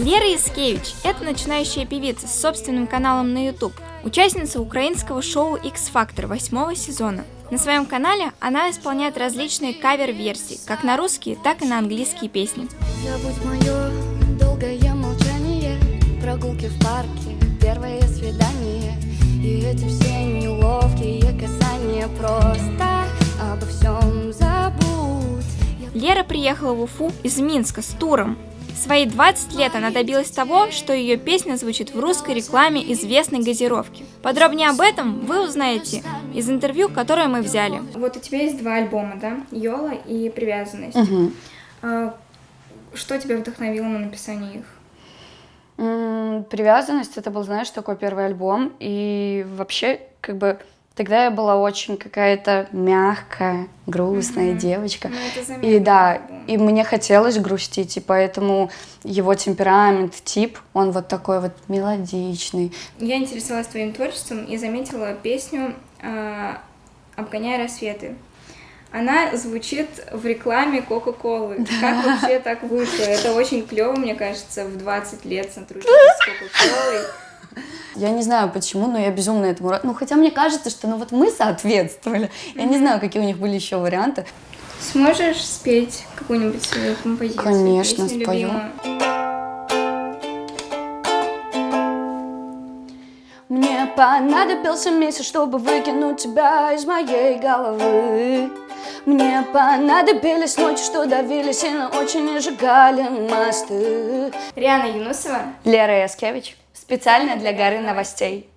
Лера Яскевич – это начинающая певица с собственным каналом на YouTube, участница украинского шоу X-Factor 8 сезона. На своем канале она исполняет различные кавер-версии, как на русские, так и на английские песни. Забудь мое долгое молчание, прогулки в парке, первое свидание, и эти все неловкие касания, просто обо всем забудь. Лера приехала в Уфу из Минска с туром. В свои 20 лет она добилась того, что ее песня звучит в русской рекламе известной газировки. Подробнее об этом вы узнаете из интервью, которое мы взяли. Вот у тебя есть 2 альбома, да? «Йола» и «Привязанность». Угу. Что тебя вдохновило на написание их? «Привязанность» — это был, знаешь, такой первый альбом, и вообще, тогда я была очень какая-то мягкая, грустная девочка. И да, и мне хотелось грустить, и поэтому его темперамент, тип, он вот такой вот мелодичный. Я интересовалась твоим творчеством и заметила песню «Обгоняя рассветы». Она звучит в рекламе Кока-Колы. Да. Как вообще так вышло? Это очень клево, мне кажется, в 20 лет сотрудничать с Кока-Колой. Я не знаю почему, но я безумно этому рада. Ну, хотя мне кажется, что вот мы соответствовали. Я не знаю, какие у них были еще варианты. Сможешь спеть какую-нибудь свою композицию? Конечно, песню спою. Любимую? Мне понадобился месяц, чтобы выкинуть тебя из моей головы. Мне понадобились ночи, что давили сильно очень и сжигали мосты. Риана Юнусова. Лера Яскевич. Специально для горы новостей.